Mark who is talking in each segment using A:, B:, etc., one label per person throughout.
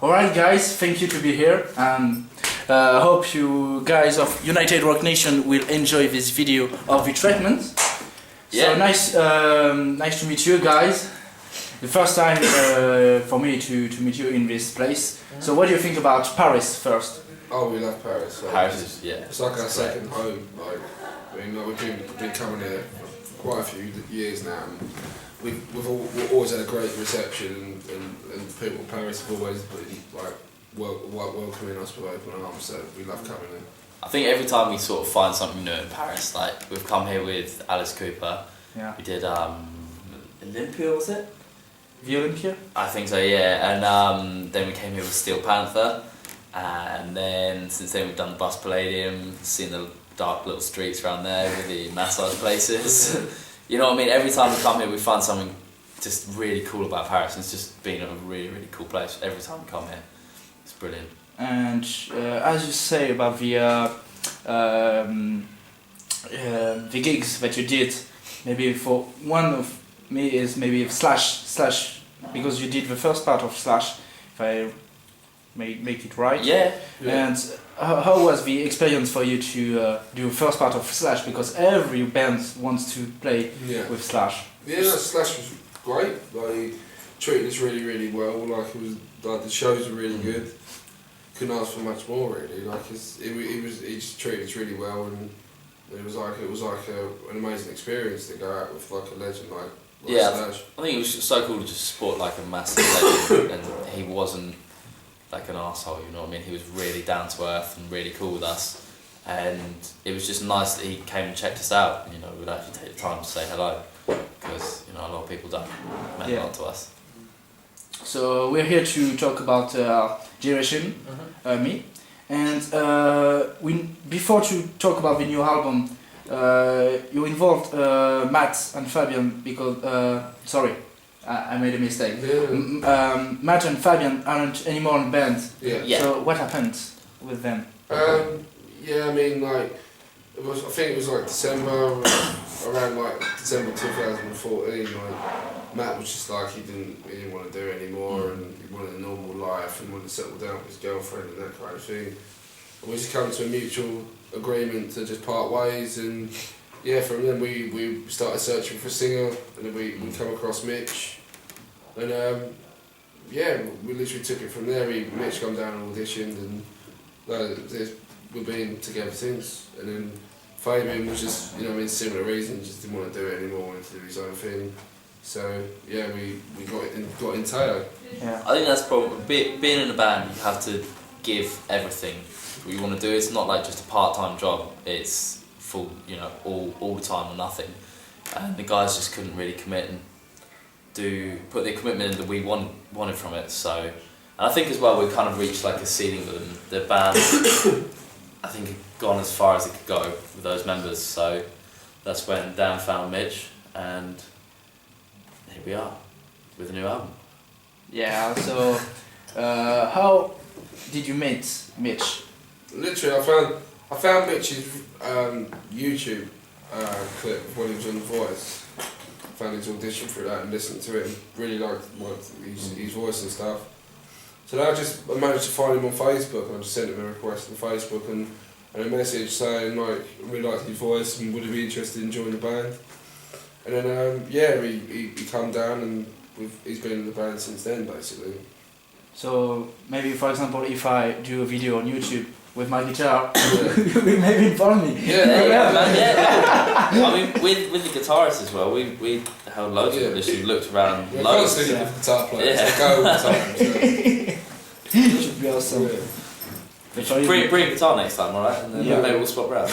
A: Alright guys, thank you to be here. I hope you guys of United Rock Nation will enjoy this video of the treatment.
B: Yeah.
A: So nice to meet you guys. The first time for me to meet you in this place. So what do you think about Paris first?
C: Oh, we love Paris. Like,
B: Paris is, yeah.
C: it's like our second home. Like, I mean, like, we've been coming here for quite a few years now. And we've always had a great reception, and people in Paris have always been like welcoming us with open arms. So we love coming in.
B: I think every time we sort of find something new in Paris, like we've come here with Alice Cooper.
A: Yeah.
B: We did Olympia, was it?
A: The Olympia?
B: I think so, yeah. And then we came here with Steel Panther, and then since then we've done the Bus Palladium, seen the dark little streets around there with the massage places. You know what I mean? Every time we come here, we find something just really cool about Paris. It's just been a really, really cool place every time we come here. It's brilliant.
A: And as you say about the gigs that you did, maybe for one of me is maybe Slash, because you did the first part of Slash, if I make it right.
B: Yeah.
A: And how was the experience for you to do first part of Slash? Because every band wants to play with Slash.
C: Yeah, no, Slash was great. Like, he treated us really, really well. Like, it was like the shows were really good. Couldn't ask for much more really. Like, he just treated us really well, and it was like an amazing experience to go out with like a legend like Slash.
B: I think it was so cool to just support like a massive legend, and he wasn't like an arsehole, you know what I mean? He was really down to earth and really cool with us, and it was just nice that he came and checked us out, and, you know, would actually take the time to say hello, because, you know, a lot of people don't. It meant a lot to us.
A: So we're here to talk about Generation, me, and before to talk about the new album, you involved Matt and Fabian because sorry, I made a mistake.
C: Yeah.
A: Matt and Fabian aren't anymore in band.
C: Yeah.
A: So what happened with them?
C: Yeah, I mean, like, I think it was like December, around like December 2014. Like, Matt was just like he didn't want to do it anymore, and he wanted a normal life and wanted to settle down with his girlfriend and that kind of thing. And we just come to a mutual agreement to just part ways, and yeah, from then we started searching for a singer, and then we come across Mitch, and yeah, we literally took it from there. Mitch come down and auditioned, and we've been together since. And then Fabian was just, you know, I mean, similar reasons, just didn't want to do it anymore, wanted to do his own thing. So yeah, we got in Taylor.
A: Yeah.
B: I think that's probably being in a band. You have to give everything. What you want to do. It's not like just a part-time job. It's full, you know, all the time or nothing. And the guys just couldn't really commit and put the commitment in that we wanted from it. So, and I think as well we kind of reached like a ceiling with them. The band, I think, had gone as far as it could go with those members. So that's when Dan found Mitch, and here we are with a new album.
A: Yeah. So how did you meet Mitch?
C: Literally, I found Mitch's YouTube clip when he was on The Voice. Found his audition through that and listened to it, and really liked his voice and stuff. So then I managed to find him on Facebook, and I just sent him a request on Facebook and a message saying like I really liked his voice and would he be interested in joining the band. And then yeah, he come down, and he's been in the band since then basically.
A: So maybe, for example, if I do a video on YouTube with my guitar, you will maybe inform me.
B: Yeah. I mean, with the guitarist as well, we held loads of auditions, looked around loads.
C: Constantly with guitar players, they go all the time. So.
A: It should be awesome.
C: Yeah.
B: Bring a guitar next time, alright? And then maybe we'll swap around.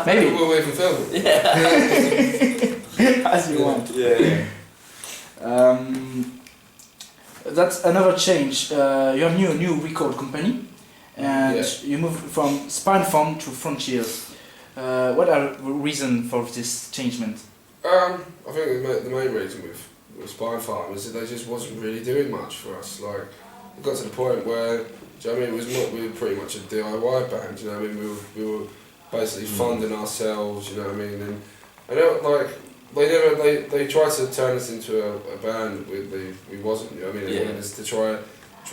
A: Maybe.
C: We'll even film it.
A: Yeah. As you want.
B: Yeah.
A: That's another change. You have new record company, and you moved from Spinefarm to Frontiers. What are the reasons for this changement?
C: I think the main reason with Spinefarm is that they just wasn't really doing much for us. Like, it got to the point where, do you know what I mean, we were pretty much a DIY band, you know what I mean, we were basically funding ourselves, you know what I mean, and like, they tried to turn us into a band we wasn't, you know what I mean, they wanted us to try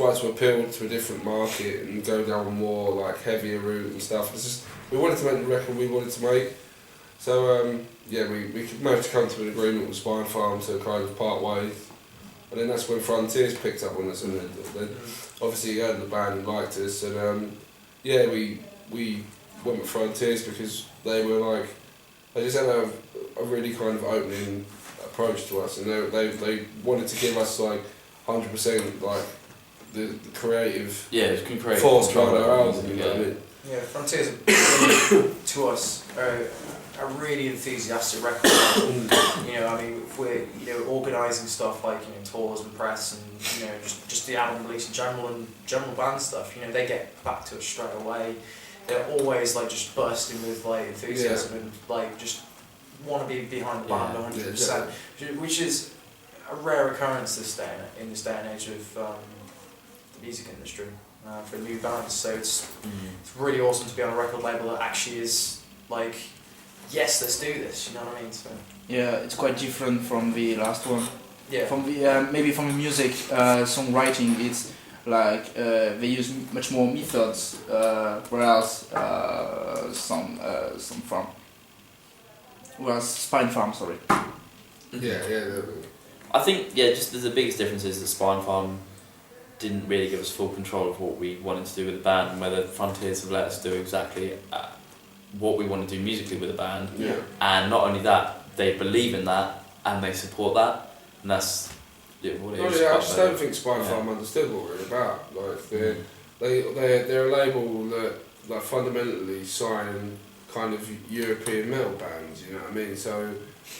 C: tried to appeal to a different market and go down more like heavier route and stuff. It's just we wanted to make the record we wanted to make. So yeah, we managed to come to an agreement with Spine Farm to kind of part ways. And then that's when Frontiers picked up on us, and they obviously heard the band and liked us, and yeah, we went with Frontiers because they were like, they just had a really kind of opening approach to us, and they wanted to give us like 100% like the creative
B: it's creative
C: force behind
B: control
C: our
B: over
C: album,
B: music,
C: you know what I mean?
D: Yeah, Frontiers are really, to us, a really enthusiastic record label. You know, I mean, if we're organising stuff like tours and press and just the album release in general and general band stuff. They get back to us straight away. They're always like just bursting with like enthusiasm and like just want to be behind the band 100%, which is a rare occurrence in this day and age of the music industry. For new bands, so it's really awesome to be on a record label that actually is like, yes, let's do this. You know what I mean? So
A: Yeah, it's quite different from the last one.
D: yeah,
A: From the maybe from the music songwriting, it's like they use much more methods, whereas Spine Farm, sorry.
C: Yeah.
B: I think just the biggest difference is that Spine Farm didn't really give us full control of what we wanted to do with the band, and whether Frontiers have let us do exactly what we want to do musically with the band.
C: Yeah.
B: And not only that, they believe in that and they support that, and that's what it is.
C: I just don't think Spine Farm understood what we're about. Like they're a label that like fundamentally sign kind of European metal bands. You know what I mean? So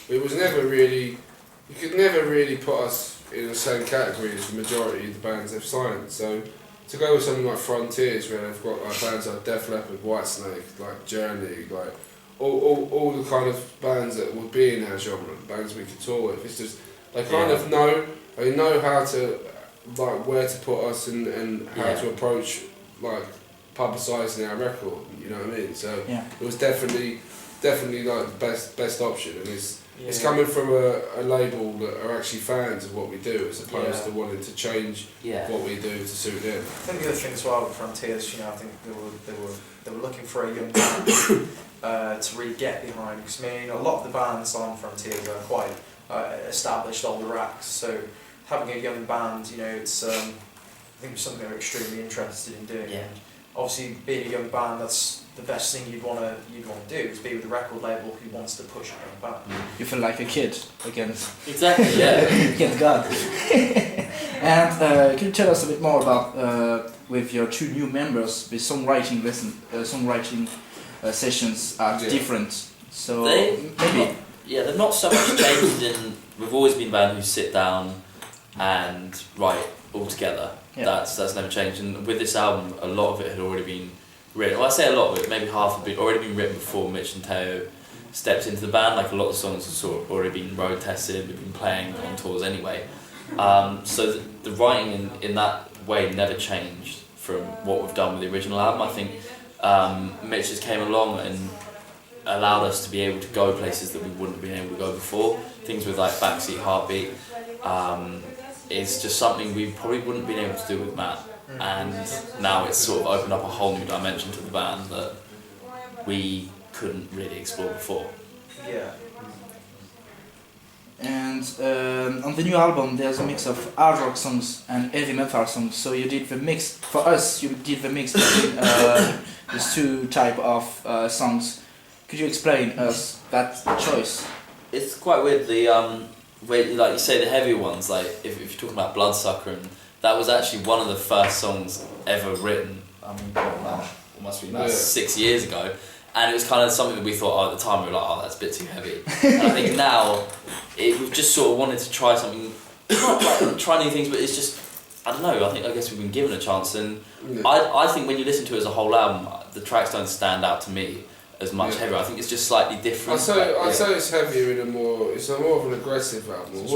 C: it was never really. You could never really put us in the same category as the majority of the bands they've signed. So to go with something like Frontiers, where they've got like bands like Def Leppard, Whitesnake, like Journey, like all the kind of bands that would be in our genre, bands we could tour with. It's just they kind of know how to like where to put us and how to approach like publicising our record. You know what I mean? So it was definitely like the best option, and it's coming from a label that are actually fans of what we do, as opposed to wanting to change what we do to suit them.
D: I think the other thing as well with Frontiers, I think they were looking for a young band to really get behind. Because I mean, a lot of the bands on Frontiers are quite established older acts, so having a young band, it's I think it's something they're extremely interested in doing.
B: Yeah.
D: And obviously, being a young band, that's the best thing you'd want to do is be with a record label who wants to push a young band.
A: You feel like a kid against
B: Exactly,
A: against God. And can you tell us a bit more about with your two new members, the songwriting sessions are different. So maybe
B: they're not so much changed in. We've always been a band who sit down and write all together.
A: Yeah.
B: That's never changed. And with this album, a lot of it had already been written. Well, I say a lot of it, maybe half of it already been written before Mitch and Teo stepped into the band. Like a lot of the songs have sort of already been road tested. We've been playing on tours anyway. So the writing in that way never changed from what we've done with the original album. I think Mitch just came along and allowed us to be able to go places that we wouldn't have been able to go before. Things with like Backseat Heartbeat is just something we probably wouldn't have been able to do with Matt. And now it's sort of opened up a whole new dimension to the band that we couldn't really explore before.
D: Yeah.
A: And on the new album, there's a mix of hard rock songs and heavy metal songs. So you did the mix for us. You did the mix between these two type of songs. Could you explain us that choice?
B: It's quite weird. The where, like you say, the heavier ones. Like if you're talking about Bloodsucker, and that was actually one of the first songs ever written. I mean, it must be about 6 years ago. And it was kind of something that we thought at the time, we were like, that's a bit too heavy. And I think now, we've just sort of wanted to try something, not like try new things, but it's just, I don't know, I guess we've been given a chance. And I think when you listen to it as a whole album, the tracks don't stand out to me as much heavier. I think it's just slightly different.
C: I'd say it's heavier in it's a more of an aggressive album. It's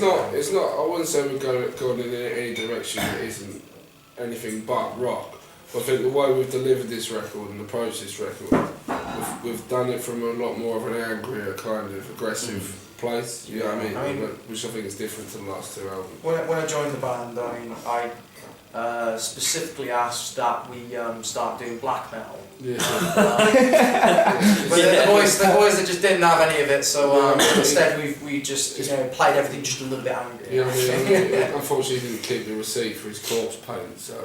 C: not, I wouldn't say we've gone in any direction that isn't anything but rock. I think the way we've delivered this record and approached this record, we've done it from a lot more of an angrier kind of aggressive place. You know what I mean?
D: I mean,
C: Which I think is different to the last two albums.
D: when I joined the band, I mean, I specifically asked that we start doing black metal.
C: Yeah.
D: But the boys that just didn't have any of it, so instead we just played everything just a little bit angry.
C: Yeah, I mean, unfortunately, he didn't keep the receipt for his corpse paint, so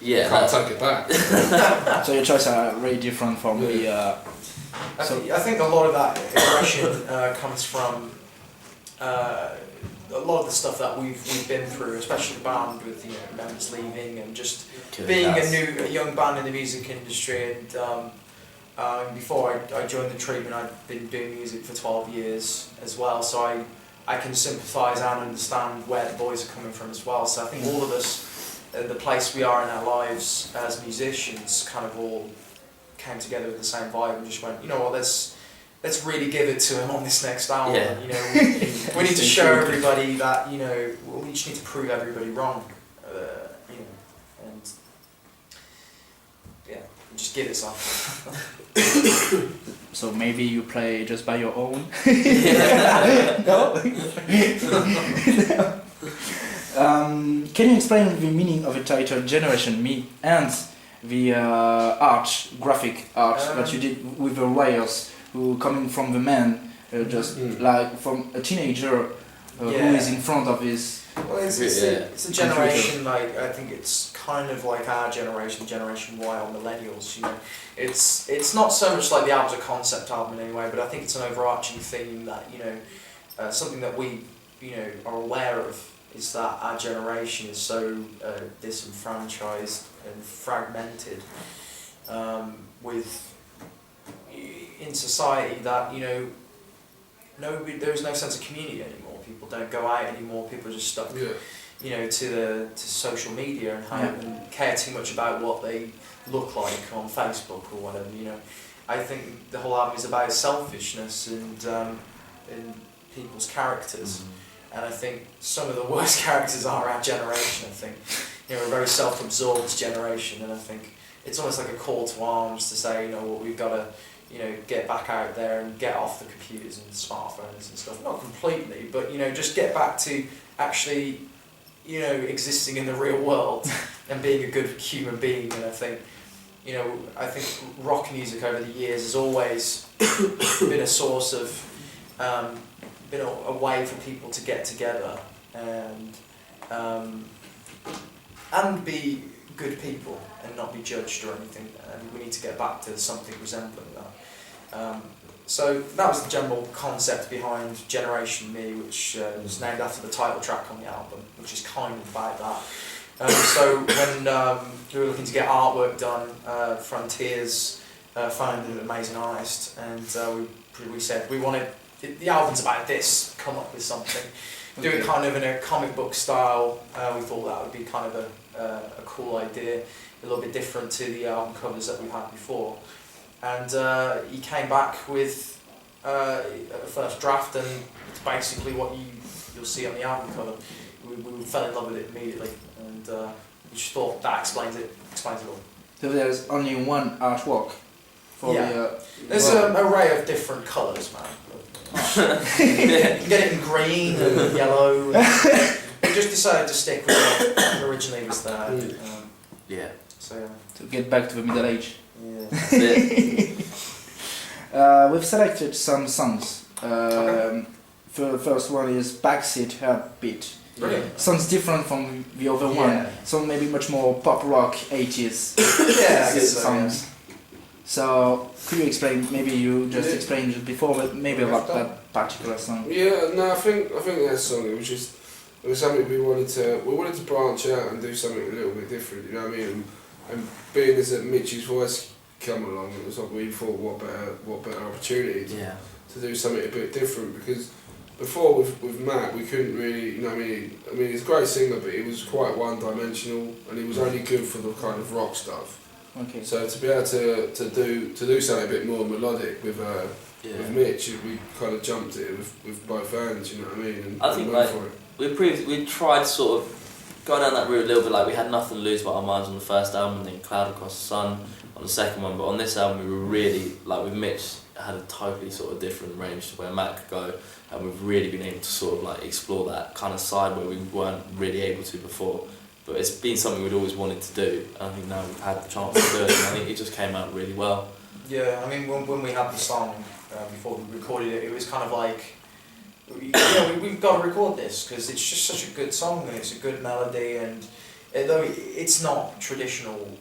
B: Yeah,
C: can't take it back.
A: So your choices are really different from the.
D: I think a lot of that aggression comes from a lot of the stuff that we've been through, especially the band with members leaving and just being a young band in the music industry. And before I joined the Treatment, I'd been doing music for 12 years as well, so I can sympathise and understand where the boys are coming from as well. So I think all of us, the place we are in our lives as musicians, kind of all came together with the same vibe and just went, you know what, let's really give it to him on this next album.
B: Yeah.
D: You know, we need to show everybody that we just need to prove everybody wrong. And yeah, just give it something.
A: So maybe you play just by your own. No. Can you explain the meaning of the title Generation Me and the graphic art that you did with the wires, who coming from the man, just like from a teenager who is in front of his.
D: Well, it's a generation, like, I think it's kind of like our generation, Generation Y or millennials, It's not so much like the album's a concept album anyway, but I think it's an overarching theme that, something that we, are aware of is that our generation is so disenfranchised and fragmented in society that, there is no sense of community anymore. People don't go out anymore. People are just stuck, to social media and care too much about what they look like on Facebook or whatever. I think the whole album is about selfishness and people's characters, and I think some of the worst characters are our generation. I think we're a very self-absorbed generation, and I think it's almost like a call to arms to say, what we've got to. Get back out there and get off the computers and smartphones and stuff. Not completely, but just get back to actually, existing in the real world and being a good human being. And I think rock music over the years has always been a source of, been a way for people to get together and be good people and not be judged or anything, and we need to get back to something resembling that. So that was the general concept behind Generation Me, which was named after the title track on the album, which is kind of about that. So when we were looking to get artwork done, Frontiers found an amazing artist, and we said we wanted, the album's about this, come up with something. Do it kind of in a comic book style. We thought that would be kind of a cool idea, a little bit different to the album covers that we've had before. And he came back with a first draft, and it's basically what you'll see on the album cover. We fell in love with it immediately, and we just thought that explains it all.
A: So there's only one artwork for the.
D: There's an array of different colours, man. You can get it in green and yellow. We just decided to stick with what originally was there. So
A: to get back to the Middle Age.
D: Yeah.
B: That's it.
A: We've selected some songs. The first one is Backseat Heartbeat.
D: Brilliant.
A: Sounds different from the other one. So maybe much more pop rock 80s
D: I guess so,
A: songs. So could you explain? Maybe you just explained it before, but maybe about that particular song.
C: Yeah, no, I think that song, it was something we wanted to branch out and do something a little bit different. You know what I mean? And being as that Mitch's voice come along, it was like we thought, what better opportunity to do something a bit different, because before with Matt we couldn't really, I mean he's a great singer, but he was quite one-dimensional and he was only good for the kind of rock stuff.
A: Okay.
C: So to be able to do something a bit more melodic with Mitch, we kind of jumped it with both hands, you know what I mean? And
B: I think we tried sort of go down that route a little bit, like we had nothing to lose but our minds on the first album, and then Cloud Across the Sun on the second one, but on this album we were really, like with Mitch had a totally sort of different range to where Matt could go, and we've really been able to sort of like explore that kind of side where we weren't really able to before. But it's been something we'd always wanted to do. I think now we've had the chance to do it, and I think it just came out really well.
D: Yeah, I mean, when we had the song before we recorded it, it was kind of like, you know, we've got to record this because it's just such a good song and it's a good melody, and though it's not traditional,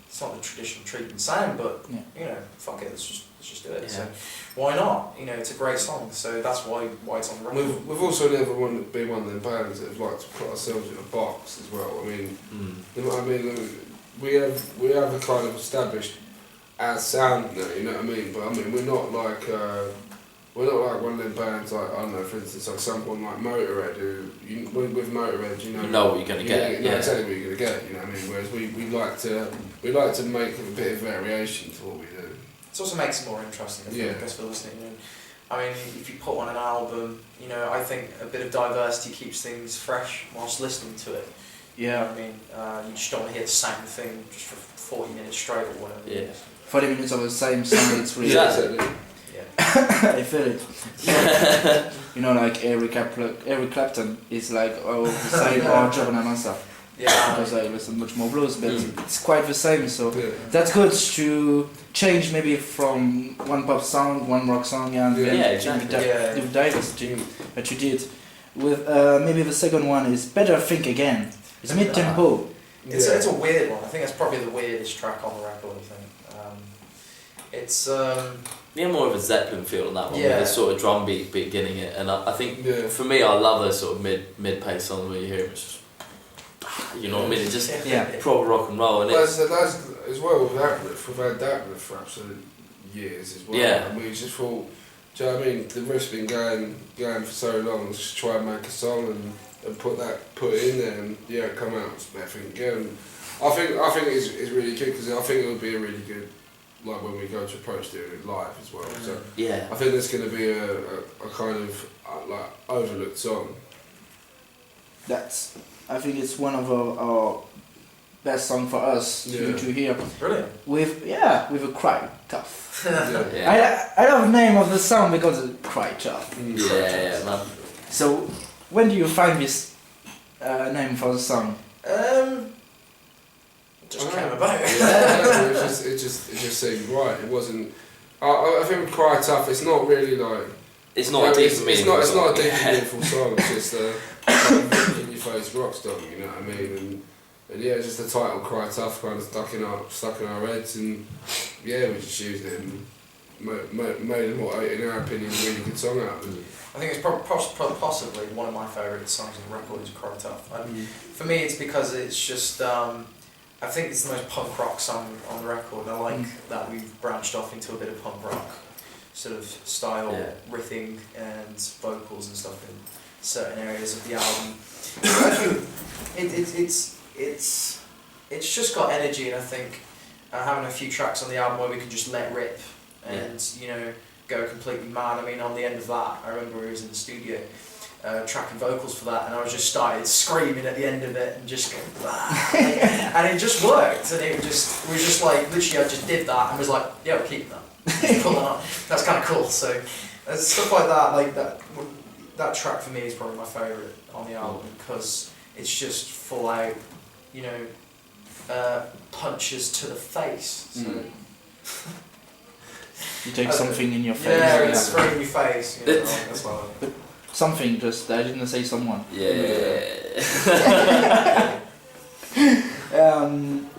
D: it's not the traditional treatment sound, but
A: Yeah.
D: you know, fuck it, let's just do it.
B: Yeah.
D: So why not? You know, it's a great song, so that's why it's on the record.
C: We've also never wanted to be one of them bands that have liked to put ourselves in a box as well. I mean, you know what I mean? We have a kind of established our sound now, you know what I mean? But I mean, we're not like one of them bands like, I don't know, for instance, like someone like Motorhead who, with Motorhead, you know
B: what you're going to get.
C: You know exactly what you're going to get, you know what I mean? Whereas we like to make a bit of variation to what we do.
D: It also makes it more interesting, I think,
C: Yeah.
D: as for listening. And, I mean, if you put on an album, you know, I think a bit of diversity keeps things fresh whilst listening to it. You know
A: Yeah.
D: what I mean? You just don't want to hear the same thing just for 40 minutes straight or whatever.
B: Yeah.
A: 40 minutes of the same song, it's really...
B: Exactly.
D: Yeah.
A: I feel it. You know, like Eric Clapton is like, oh, the same, or Joe Bonamassa.
D: Yeah.
A: Because I listen much more blues, but it's quite the same, so
C: Yeah.
A: that's good to change maybe from one pop song, one rock song, and
C: Yeah.
A: then
B: Yeah, exactly.
D: Yeah.
A: the diversity that you did. With maybe the second one is Better Think Again. It's mid-tempo.
D: It's a weird one. I think that's probably the weirdest track on the record, I think. It's...
B: We have more of a Zeppelin feel on that one,
D: Yeah.
B: with the sort of drum beat beginning it, and I think
C: Yeah.
B: for me, I love those sort of mid-pace songs where you hear it, it's just, you know what I mean, it's just
A: Yeah.
B: proper rock and roll, and
C: Well,
B: it's,
C: that's as well with Abreth. We've had Abreth for absolute years as well.
B: Yeah.
C: And we just thought, do you know what I mean? The riff's been going for so long. Just try and make a song and put it in there, and yeah, come out. It's Better Think Again. I think it's really good because I think it would be a really good, like when we go to approach doing it live as well. So
B: yeah.
C: I think there's going to be a kind of like overlooked song.
A: I think it's one of our best song for us
C: Yeah.
A: to hear.
D: Brilliant.
A: With a cry tough.
C: Yeah.
B: Yeah.
A: I love the name of the song because it's cry tough.
B: Yeah, man.
A: So when do you find this name for the song?
D: Just came about.
C: Yeah, it just seemed right. It wasn't. I think with Cry Tough, it's not really like.
B: It's not a deep meaningful
C: It's not a deep
B: song.
C: meaningful song. It's just a kind of in your face rock song. You know what I mean? And yeah, just the title Cry Tough kind of stuck in our heads, and yeah, we just used it and made what, in our opinion, a really good song out of it.
D: I think it's possibly one of my favourite songs on the record is Cry Tough. For me, it's because it's just, I think it's the most punk rock song on the record, and I like that we've branched off into a bit of punk rock sort of style,
B: Yeah.
D: riffing and vocals and stuff in certain areas of the album. I think it's just got energy, and I think having a few tracks on the album where we can just let rip and you know, go completely mad. I mean, on the end of that, I remember we was in the studio tracking vocals for that, and I was just started screaming at the end of it and just going, and it just worked, and we were just like, literally, I just did that and was like, yeah, we're keeping that. Pull that on. That's kind of cool. So stuff like that, that track for me is probably my favourite on the album because it's just full out, you know, punches to the face. So.
A: You take something in your face.
D: Yeah, it's straight in your face. You know, that's why I like it.
A: Something, just I didn't say someone.
B: Yeah.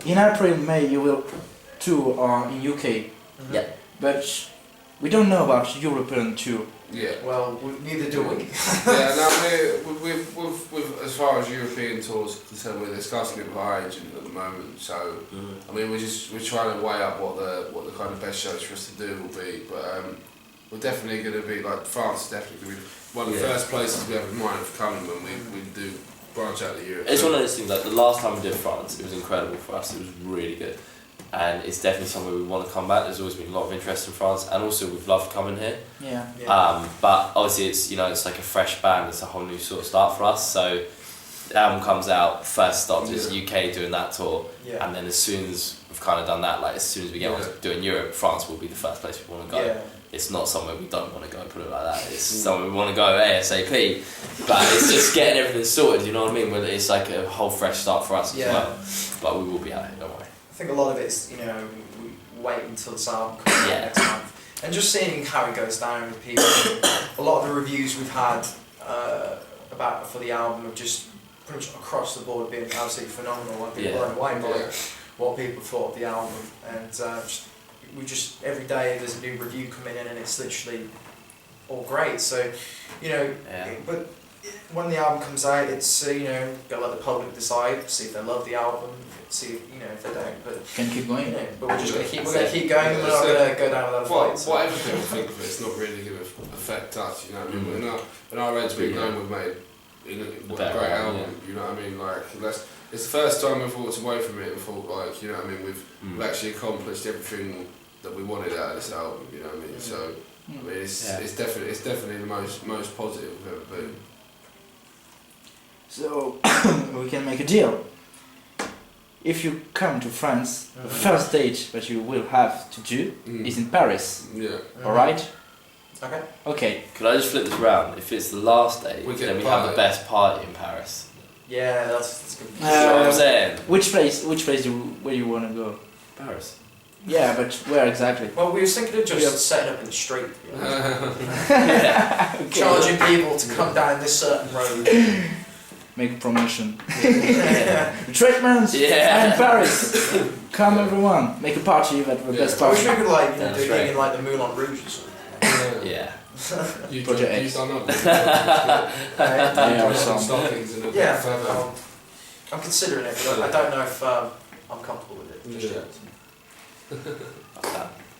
A: In April, May, you will tour in UK.
B: Yeah.
A: But we don't know about European tour.
C: Yeah.
D: Well, neither do we.
C: Yeah, no, we've as far as European tours are concerned, we're discussing it with our agent at the moment. So, I mean, we're trying to weigh up what the kind of best shows for us to do will be. But we're definitely going to be like France is definitely going to be one of the first places we have in mind of coming when we do branch out to Europe.
B: It's one of those things, like the last time we did France, it was incredible for us, it was really good. And it's definitely somewhere we want to come back. There's always been a lot of interest in France, and also we've loved coming here.
A: Yeah.
B: But obviously it's like a fresh band, it's a whole new sort of start for us. So the album comes out, first stop is UK doing that tour, and then as soon as we've kind of done that. Like as soon as we get on to doing Europe, France will be the first place we want to go.
D: Yeah.
B: It's not somewhere we don't want to go, put it like that. It's somewhere we want to go ASAP. But it's just getting everything sorted, you know what I mean? Where it's like a whole fresh start for us as well. But we will be out here, don't worry.
D: I think a lot of it is, we wait until this album comes out next month. And just seeing how it goes down with people. A lot of the reviews we've had for the album have just pretty much across the board been absolutely phenomenal. I've been blown away by what people thought of the album. And we just, every day there's a new review coming in and it's literally all great. So, but when the album comes out, it's, gotta let the public decide, see if they love the album, see if they don't. But
A: Can keep going.
D: but we're just gonna keep going. We're not gonna go down without a fight. So.
C: Whatever people think of it, it's not really going to affect us. You know what I mean? In our heads, we know we've made a great album. You know what I mean? Like it's the first time we've walked away from it and thought like, you know what I mean? We've actually accomplished everything that we wanted out of this album. You know what I mean? So I mean, it's definitely the most positive we've ever been.
A: So we can make a deal. If you come to France, the first date that you will have to do is in Paris.
C: Yeah.
A: Alright?
D: Okay.
A: Okay.
B: Could I just flip this round? If it's the last day, then we have the best party in Paris.
D: Yeah, that's good.
B: You know what I'm saying?
A: Which place where you want to go?
B: Paris.
A: Yeah, but where exactly?
D: Well, we were thinking of just setting up in the street,
B: Yeah.
D: charging people to come down this certain road.
A: Make a promotion. Treatments in Paris. Come everyone, make a party at the best
D: I wish
A: party.
D: we could like do
B: That's
D: a gig
B: right.
D: in like the Moulin Rouge or something.
B: Yeah.
A: Project X.
C: You've done
A: Yeah,
C: some
A: some.
C: stockings and a bit
D: Yeah,
C: further.
D: I'm considering it, but I don't know if I'm comfortable with it just yet.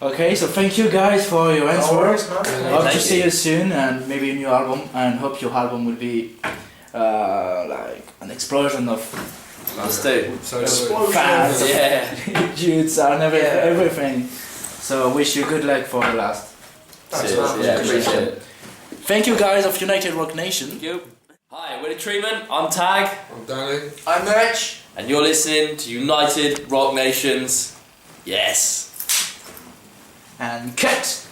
A: Okay, so thank you guys for your
D: No
A: answer.
D: worries, man.
A: Hope
B: Thank
A: to see
B: you.
A: you soon and maybe a new album, and hope your album will be like an explosion of
B: Let's do.
C: So
A: fans,
B: Yeah.
A: dudes and everything. So wish you good luck for the last.
D: Thanks,
B: Cheers.
D: man.
B: Yeah, appreciate it.
A: Thank you guys of United Rock Nation.
B: Thank you. Hi, we're The Treatment. I'm Tag.
C: I'm Danny.
D: I'm Mitch.
B: And you're listening to United Rock Nations. Yes.
A: And cut!